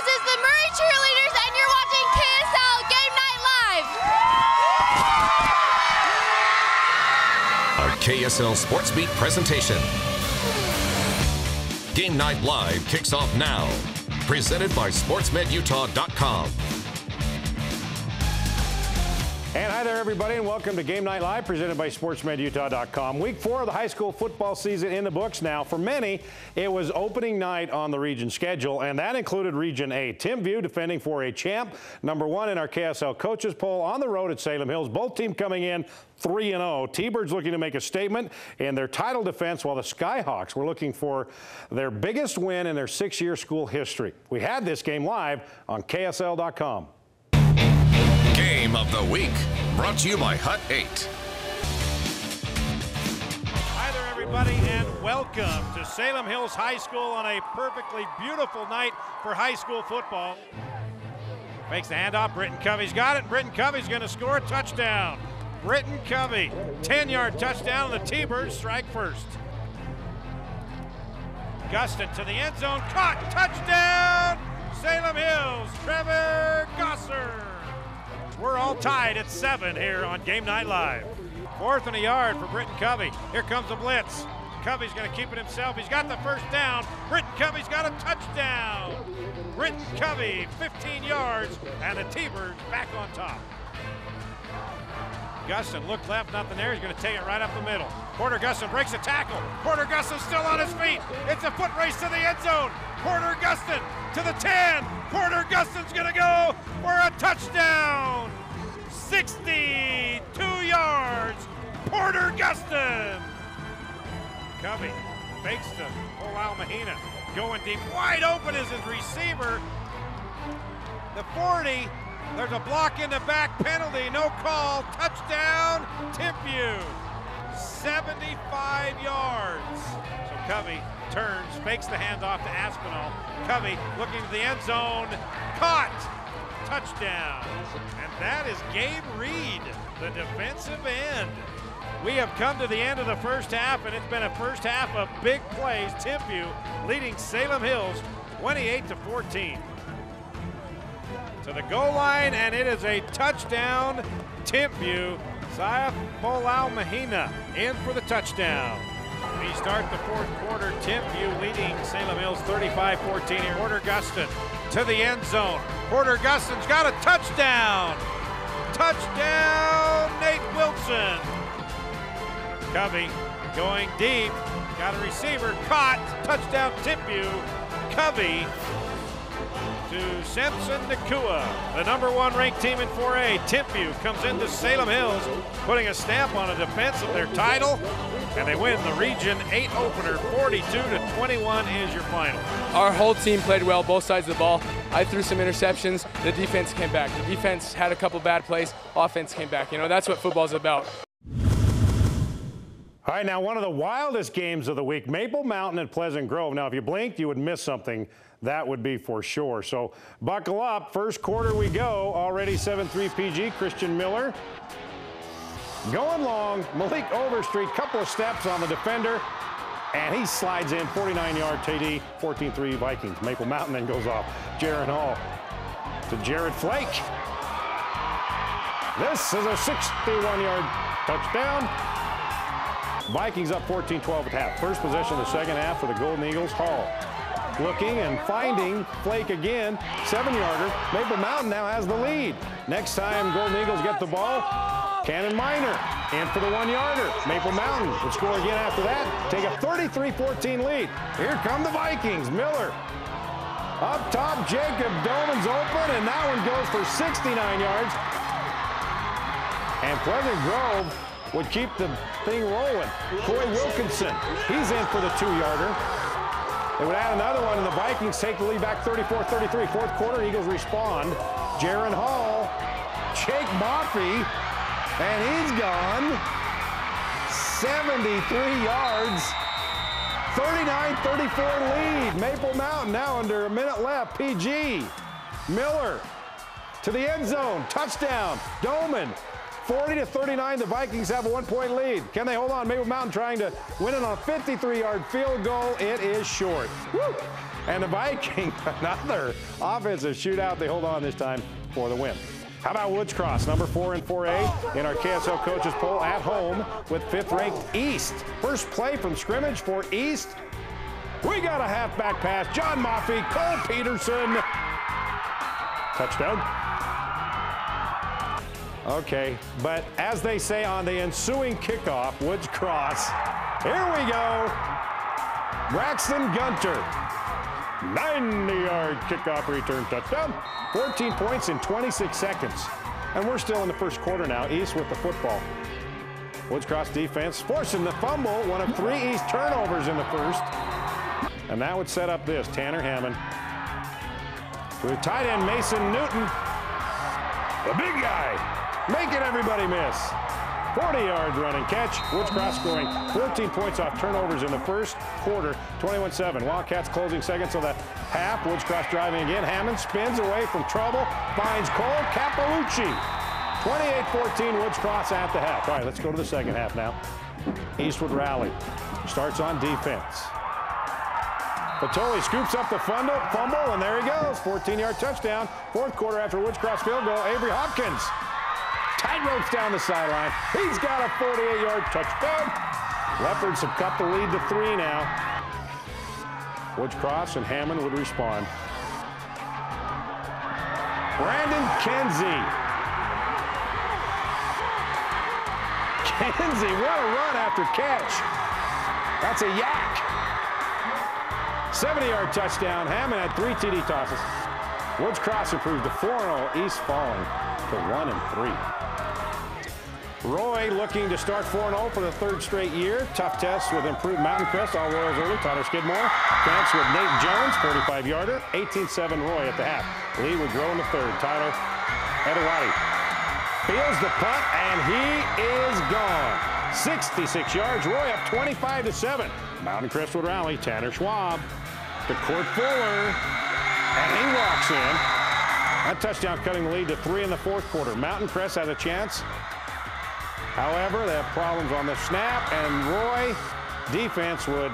This is the Murray Cheerleaders, and you're watching KSL Game Night Live. Our KSL Sports Beat presentation. Game Night Live kicks off now. Presented by SportsMedUtah.com. And hi there, everybody, and welcome to Game Night Live, presented by SportsMedUtah.com. Week 4 of the high school football season in the books now. For many, it was opening night on the region schedule, and that included Region A. Timpview defending for a champ, #1 in our KSL coaches poll, on the road at Salem Hills. Both teams coming in 3-0. T-Birds looking to make a statement in their title defense, while the Skyhawks were looking for their biggest win in their 6-year school history. We had this game live on KSL.com. Game of the Week, brought to you by Hut 8. Hi there, everybody, and welcome to Salem Hills High School on a perfectly beautiful night for high school football. Makes the handoff. Britton Covey's got it. Britton Covey's going to score a touchdown. Britton Covey, 10-yard touchdown, and the T-Birds strike first. Gustin to the end zone, caught, touchdown, Salem Hills, Trevor Gosser. We're all tied at 7 here on Game Night Live. 4th and a yard for Britton Covey. Here comes the blitz. Covey's going to keep it himself. He's got the first down. Britton Covey's got a touchdown. Britton Covey, 15 yards, and the T-Birds back on top. Gustin, look left, nothing there. He's going to take it right up the middle. Porter Gustin breaks a tackle. Porter Gustin still on his feet. It's a foot race to the end zone. Porter Gustin to the 10. Porter Gustin's going to go for a touchdown. 62 yards. Porter Gustin. Covey fakes to Paul Mahina. Going deep. Wide open is his receiver. The 40. There's a block in the back, penalty, no call, touchdown, Timpview, 75 yards. So Covey turns, fakes the handoff to Aspinall. Covey looking to the end zone, caught, touchdown. And that is Gabe Reed, the defensive end. We have come to the end of the first half, and it's been a first half of big plays. Timpview leading Salem Hills 28-14. To the goal line, and it is a touchdown, Timpview. Zaya Polau Mahina in for the touchdown. We start the 4th quarter, Timpview leading Salem Hills 35-14 here. Porter Gustin to the end zone. Porter Gustin's got a touchdown. Touchdown, Nate Wilson. Covey going deep, got a receiver, caught, touchdown Timpview. Covey to Samson Nakua, the #1 ranked team in 4A. Timpview comes into Salem Hills, putting a stamp on a defense of their title, and they win the Region 8 opener. 42-21 is your final. Our whole team played well, both sides of the ball. I threw some interceptions. The defense came back. The defense had a couple bad plays. Offense came back. You know, that's what football's about. All right, now one of the wildest games of the week, Maple Mountain at Pleasant Grove. Now, if you blinked, you would miss something. That would be for sure. So buckle up. First quarter we go. Already 7-3 PG. Christian Miller going long. Malik Overstreet, couple of steps on the defender, and he slides in. 49-yard TD. 14-3 Vikings. Maple Mountain then goes off. Jaron Hall to Jared Flake. This is a 61-yard touchdown. Vikings up 14-12 at half. First possession of the second half for the Golden Eagles. Hall looking and finding Flake again. 7-yarder. Maple Mountain now has the lead. Next time Golden Eagles get the ball, Cannon Minor in for the 1-yarder. Maple Mountain would score again after that. Take a 33-14 lead. Here come the Vikings. Miller up top. Jacob Doman's open, and that one goes for 69 yards. And Pleasant Grove would keep the thing rolling. Coy Wilkinson, he's in for the 2-yarder. They would add another one, and the Vikings take the lead back 34-33. 4th quarter, Eagles respond. Jaron Hall, Jake Boffey, and he's gone. 73 yards. 39-34 lead. Maple Mountain now under a minute left. PG. Miller to the end zone. Touchdown. Doman 40-39, the Vikings have a 1-point lead. Can they hold on? Maple Mountain trying to win it on a 53-yard field goal. It is short. Woo! And the Vikings, another offensive shootout. They hold on this time for the win. How about Woods Cross, number 4 in 4A in our KSL coaches poll, at home with 5th-ranked East. First play from scrimmage for East. We got a halfback pass. John Maffey, Cole Peterson. Touchdown. Okay, but as they say on the ensuing kickoff, Woods Cross, here we go. Braxton Gunter, 90-yard kickoff return touchdown. 14 points in 26 seconds. And we're still in the first quarter now. East with the football. Woods Cross defense forcing the fumble. One of 3 East turnovers in the first. And that would set up this. Tanner Hammond. To tight end Mason Newton. The big guy. Making everybody miss. 40 yards running catch. Woods Cross scoring 14 points off turnovers in the first quarter, 21-7. Wildcats closing seconds of the half. Woods Cross driving again. Hammond spins away from trouble, finds Cole Capalucci. 28-14, Woods Cross at the half. All right, let's go to the second half now. Eastwood rally. Starts on defense. Patoli scoops up the fumble, and there he goes. 14-yard touchdown. Fourth quarter after Woods Cross field goal, Avery Hopkins. Tight ropes down the sideline. He's got a 48-yard touchdown. Leopards have cut the lead to 3 now. Woods Cross and Hammond would respond. Brandon Kenzie. Kenzie, what a run after catch. That's a yak. 70-yard touchdown. Hammond had 3 TD tosses. Woods Cross improved to 4-0. East falling to 1-3. Roy looking to start 4-0 for the 3rd straight year. Tough test with improved Mountain Crest. All Royals early. Tyler Skidmore connects with Nate Jones, 45-yarder. 18-7 Roy at the half. Lead would grow in the 3rd. Tyler Edewati fields the punt, and he is gone. 66 yards. Roy up 25-7. Mountain Crest would rally. Tanner Schwab to Court Fuller, and he walks in. That touchdown cutting the lead to 3 in the 4th quarter. Mountain Crest has a chance. However, they have problems on the snap, and Roy defense would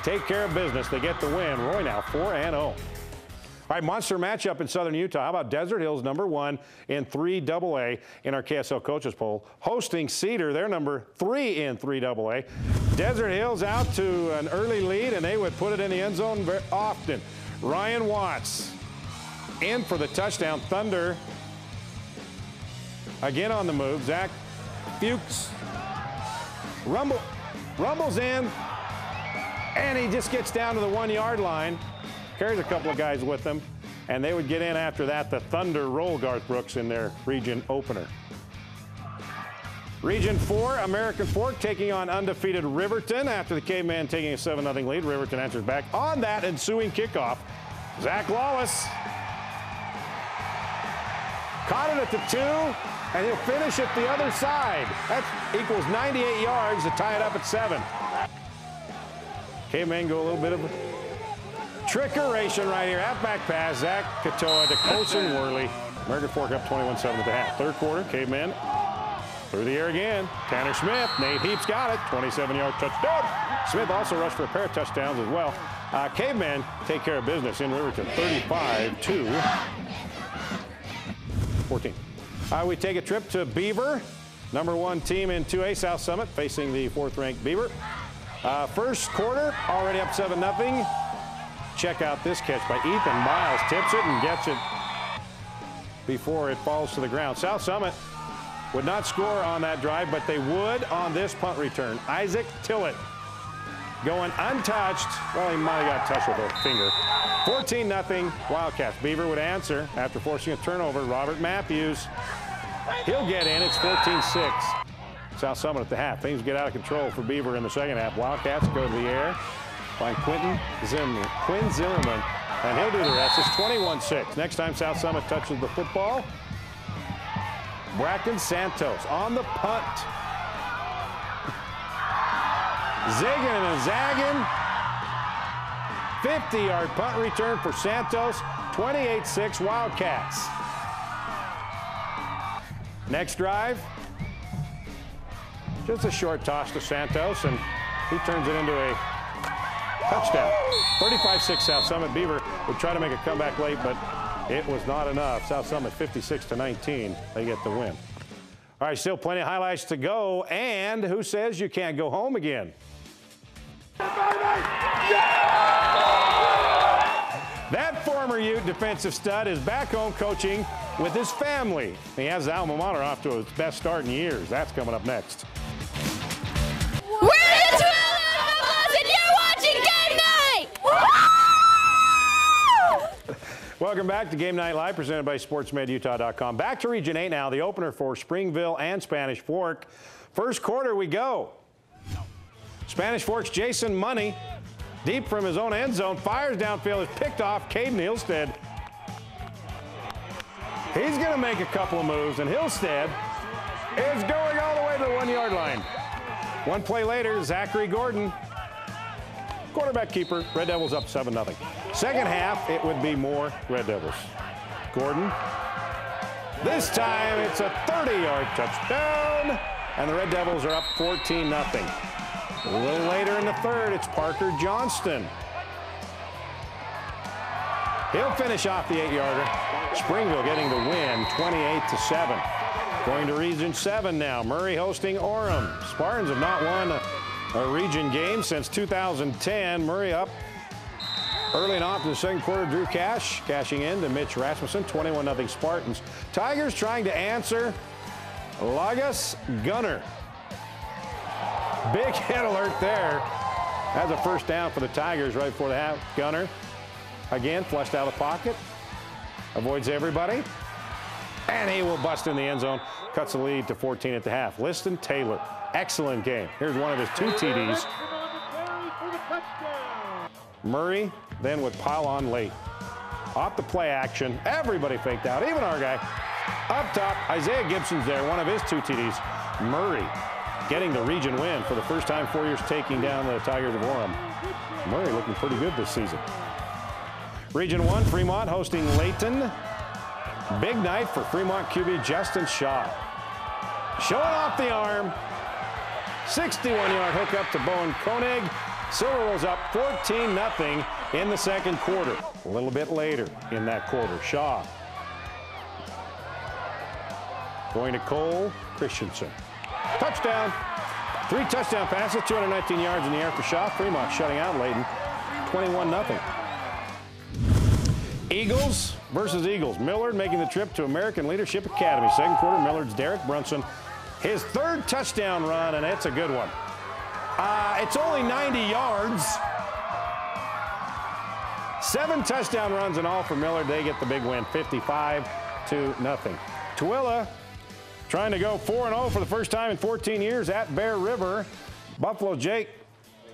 take care of business. They get the win. Roy now 4-0. All right, monster matchup in Southern Utah. How about Desert Hills, number 1 in 3AA in our KSL coaches poll, hosting Cedar. They're number 3 in 3AA. Desert Hills out to an early lead, and they would put it in the end zone very often. Ryan Watts in for the touchdown. Thunder again on the move. Zach Fuchs rumbles in, and he just gets down to the 1-yard line. Carries a couple of guys with him, and they would get in after that. The Thunder roll Garth Brooks in their region opener. Region 4, American Fork taking on undefeated Riverton after the Caveman taking a 7-0 lead. Riverton answers back on that ensuing kickoff. Zach Lawless caught it at the 2. And he'll finish it the other side. That equals 98 yards to tie it up at 7. Cavemen go a little bit of trickeration right here. Halfback pass, Zach Katoa to Colson Worley. American Fork up 21-7 at the half. 3rd quarter, Cavemen through the air again. Tanner Smith, Nate Heaps got it. 27-yard touchdown. Smith also rushed for a pair of touchdowns as well. Cavemen take care of business in Riverton, 35-14. We take a trip to Beaver, number 1 team in 2A, South Summit, facing the 4th-ranked Beaver. First quarter, already up 7-0. Check out this catch by Ethan Miles. Tips it and gets it before it falls to the ground. South Summit would not score on that drive, but they would on this punt return. Isaac Tillett going untouched. Well, he might have got touched with a finger. 14-0 Wildcats. Beaver would answer after forcing a turnover. Robert Matthews, he'll get in. It's 14-6. South Summit at the half. Things get out of control for Beaver in the second half. Wildcats go to the air. Find Quinn Zimmerman, and he'll do the rest. It's 21-6. Next time South Summit touches the football, Bracken Santos on the punt. Zigging and zagging. 50-yard punt return for Santos. 28-6 Wildcats. Next drive, Just a short toss to Santos, and he turns it into a touchdown. 35-6 South Summit. Beaver would try to make a comeback late, but it was not enough. South Summit 56-19. They get the win. All right, still plenty of highlights to go. And who says you can't go home again? That former Ute defensive stud is back home coaching with his family. He has the alma mater off to his best start in years. That's coming up next. We're the Twillers Buffaloes, and you're watching Game Night! Welcome back to Game Night Live, presented by SportsMedUtah.com. Back to Region 8 now, the opener for Springville and Spanish Fork. First quarter we go. Spanish Fork's Jason Money, deep from his own end zone, fires downfield, is picked off. Caden Hillstead. He's going to make a couple of moves, and Hillstead is going all the way to the 1 yard line. One play later, Zachary Gordon, quarterback keeper. Red Devils up 7-0. Second half, it would be more Red Devils. Gordon. This time, it's a 30-yard touchdown, and the Red Devils are up 14-0. A little later in the third, it's Parker Johnston. He'll finish off the 8-yarder. Springville getting the win, 28-7. Going to Region 7 now. Murray hosting Orem. Spartans have not won a region game since 2010. Murray up early and often in the second quarter. Drew Cash cashing in to Mitch Rasmussen. 21-0 Spartans. Tigers trying to answer. Lagas Gunner. Big hit alert there. That's a first down for the Tigers right before the half. Gunner again flushed out of the pocket. Avoids everybody. And he will bust in the end zone. Cuts the lead to 14 at the half. Liston Taylor. Excellent game. Here's one of his 2 TDs. Murray then would pile on late. Off the play action. Everybody faked out. Even our guy. Up top, Isaiah Gibson's there. One of his 2 TDs. Murray getting the region win for the first time 4 years, taking down the Tigers of Orem. Murray looking pretty good this season. Region 1, Fremont hosting Layton. Big night for Fremont QB Justin Shaw. Showing off the arm. 61-yard hookup to Bowen Koenig. Silver rolls up 14-0 in the second quarter. A little bit later in that quarter, Shaw going to Cole Christensen. Touchdown. 3 touchdown passes, 219 yards in the air for Shaw. Fremont shutting out Layton, 21-0. Eagles versus Eagles. Millard making the trip to American Leadership Academy. Second quarter, Millard's Derek Brunson. His 3rd touchdown run, and it's a good one. It's only 90 yards. 7 touchdown runs in all for Millard. They get the big win, 55-0. Tooele trying to go 4-0 for the first time in 14 years at Bear River. Buffalo Jake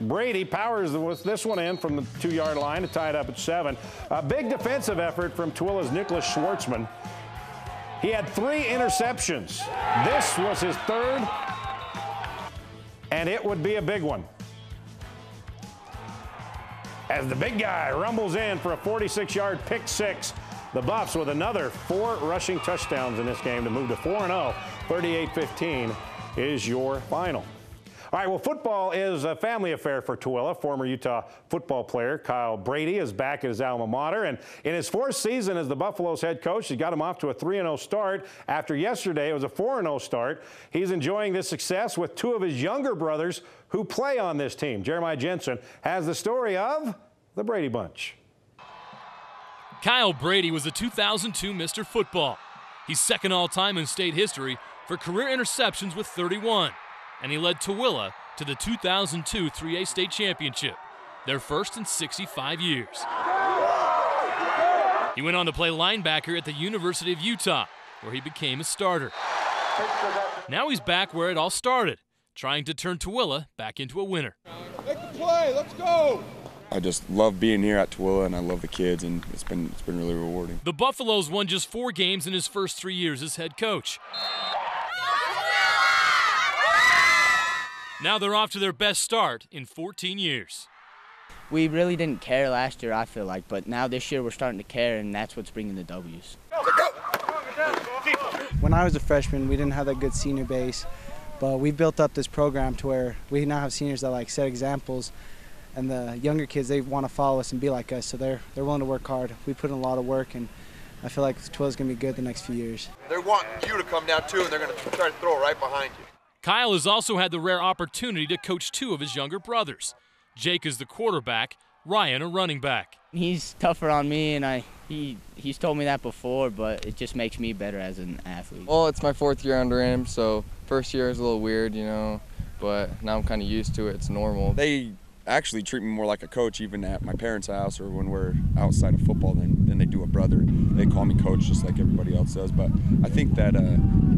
Brady powers this one in from the 2-yard line to tie it up at 7. A big defensive effort from Tooele's Nicholas Schwartzman. He had 3 interceptions. This was his 3rd, and it would be a big one. As the big guy rumbles in for a 46-yard pick 6. The Buffs with another 4 rushing touchdowns in this game to move to 4-0. 38-15 is your final. All right, well, football is a family affair for Tooele. Former Utah football player Kyle Brady is back at his alma mater, and in his 4th season as the Buffalo's head coach, he got him off to a 3-0 start. After yesterday, it was a 4-0 start. He's enjoying this success with 2 of his younger brothers who play on this team. Jeremiah Jensen has the story of the Brady Bunch. Kyle Brady was the 2002 Mr. Football. He's second all-time in state history for career interceptions with 31. And he led Tooele to the 2002 3A State Championship, their first in 65 years. He went on to play linebacker at the University of Utah, where he became a starter. Now he's back where it all started, trying to turn Tooele back into a winner. Make the play, let's go! I just love being here at Tooele, and I love the kids, and it's been really rewarding. The Buffaloes won just 4 games in his first 3 years as head coach. Now they're off to their best start in 14 years. We really didn't care last year, I feel like, but now this year we're starting to care, and that's what's bringing the W's. When I was a freshman, we didn't have that good senior base, But we built up this program to where we now have seniors that like set examples, and the younger kids, they want to follow us and be like us, so they're willing to work hard. We put in a lot of work, and I feel like Twilla's going to be good the next few years. They want you to come down too, and they're going to try to throw it right behind you. Kyle has also had the rare opportunity to coach 2 of his younger brothers. Jake is the quarterback, Ryan a running back. He's tougher on me, and he's told me that before, but it just makes me better as an athlete. Well, it's my 4th year under him, so first year is a little weird, you know, but now I'm kind of used to it. It's normal. They actually treat me more like a coach, even at my parents' house or when we're outside of football, than they do a brother. They call me coach just like everybody else does. But I think that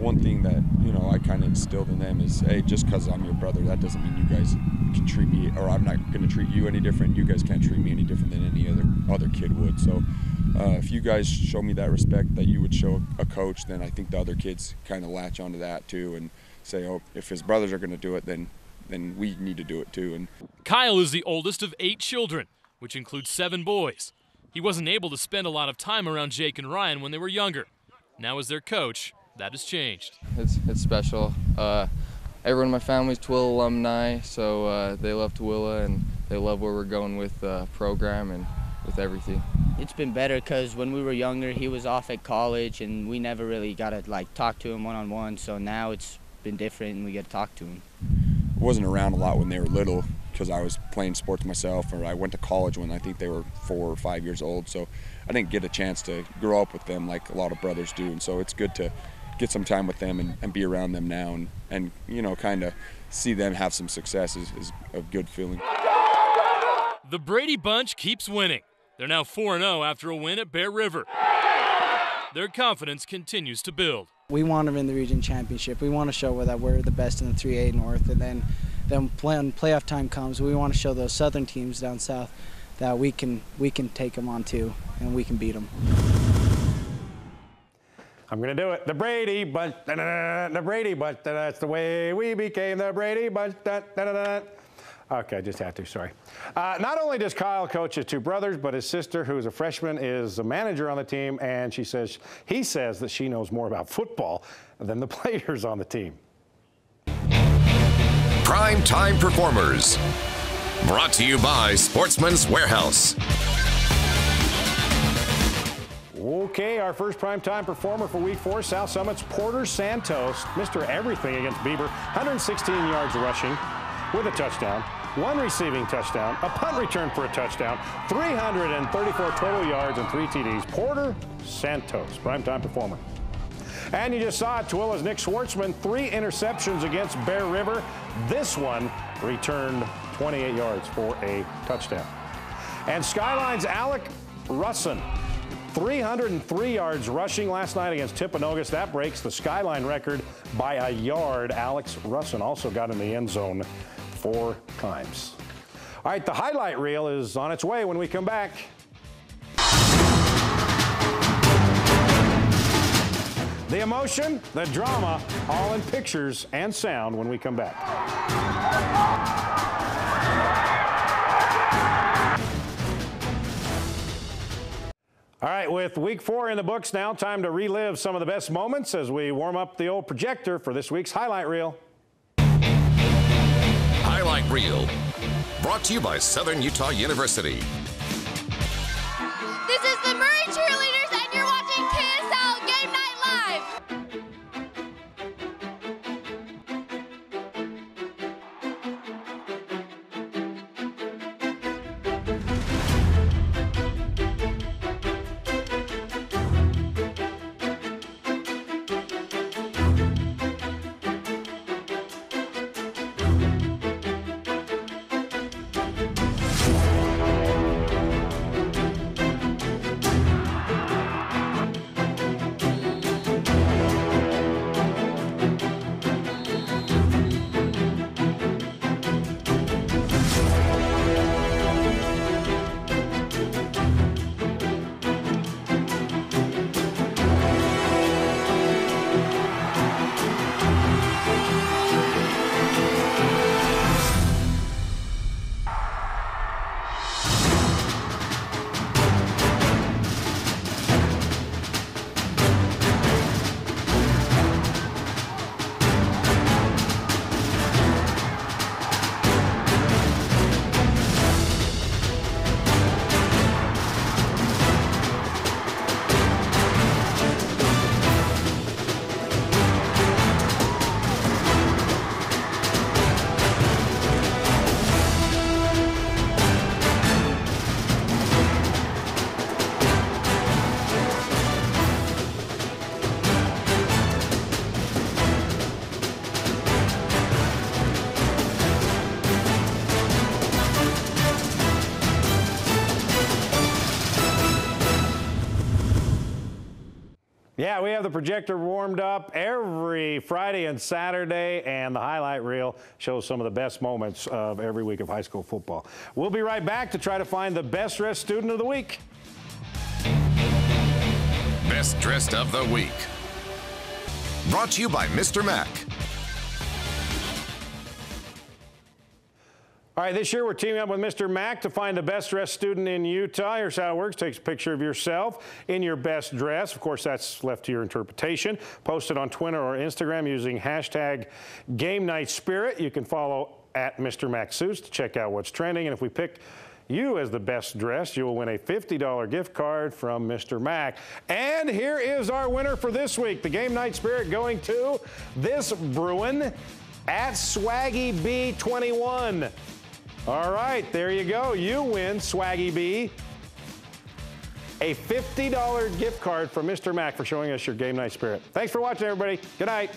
one thing that, you know, I kind of instilled in them is, hey, just because I'm your brother, that doesn't mean you guys can treat me, or I'm not going to treat you any different. You guys can't treat me any different than any other kid would. So if you guys show me that respect that you would show a coach, then I think the other kids kind of latch onto that too and say, oh, if his brothers are going to do it, then we need to do it too. And Kyle is the oldest of 8 children, which includes 7 boys. He wasn't able to spend a lot of time around Jake and Ryan when they were younger. Now as their coach, that has changed. It's special. Everyone in my family is Twilla alumni, so they love Twilla and they love where we're going with the program and with everything. It's been better because when we were younger, he was off at college, and we never really got to like talk to him one-on-one. So now it's been different, and we get to talk to him. I wasn't around a lot when they were little because I was playing sports myself, or I went to college when I think they were 4 or 5 years old. So I didn't get a chance to grow up with them like a lot of brothers do. And so it's good to get some time with them and be around them now and you know, kind of see them have some success is a good feeling. The Brady bunch keeps winning. They're now 4-0 after a win at Bear River. Their confidence continues to build. We want to win the region championship. We want to show that we're the best in the 3A North, and then when playoff time comes, we want to show those southern teams down south that we can take them on too, and we can beat them. I'm going to do it. The Brady Bunch, the Brady Bunch, that's the way we became the Brady Bunch. Okay, I just had to, sorry. Not only does Kyle coach his 2 brothers, but his sister, who's a freshman, is a manager on the team, and he says that she knows more about football than the players on the team. Prime Time Performers. Brought to you by Sportsman's Warehouse. Okay, our first primetime performer for Week 4, South Summit's Porter Santos. Mr. Everything against Beaver. 116 yards rushing with a touchdown, 1 receiving touchdown, a punt return for a touchdown, 334 total yards and 3 TDs. Porter Santos, primetime performer. And you just saw it, Twilla's Nick Schwartzman, 3 interceptions against Bear River. This one returned 28 yards for a touchdown. And Skyline's Alec Russin, 303 yards rushing last night against Timpanogos. That breaks the Skyline record by a yard. Alex Russin also got in the end zone 4 times. All right, the highlight reel is on its way when we come back. The emotion, the drama, all in pictures and sound when we come back. All right, with Week 4 in the books now, time to relive some of the best moments as we warm up the old projector for this week's highlight reel. Highlight Reel. Brought to you by Southern Utah University. This is the Murray Cheerleaders, and you're watching KSL Game Night Live. Yeah, we have the projector warmed up every Friday and Saturday, and the highlight reel shows some of the best moments of every week of high school football. We'll be right back to try to find the best dressed student of the week. Best dressed of the week. Brought to you by Mr. Mac. All right, this year we're teaming up with Mr. Mac to find the best dressed student in Utah. Here's how it works. Takes a picture of yourself in your best dress. Of course, that's left to your interpretation. Post it on Twitter or Instagram using hashtag Game Night Spirit. You can follow at Mr. Mac Suits to check out what's trending. And if we pick you as the best dressed, you will win a $50 gift card from Mr. Mac. And here is our winner for this week. The Game Night Spirit going to this Bruin at Swaggy B21. All right, there you go. You win, Swaggy B, a $50 gift card from Mr. Mac for showing us your Game Night Spirit. Thanks for watching, everybody. Good night.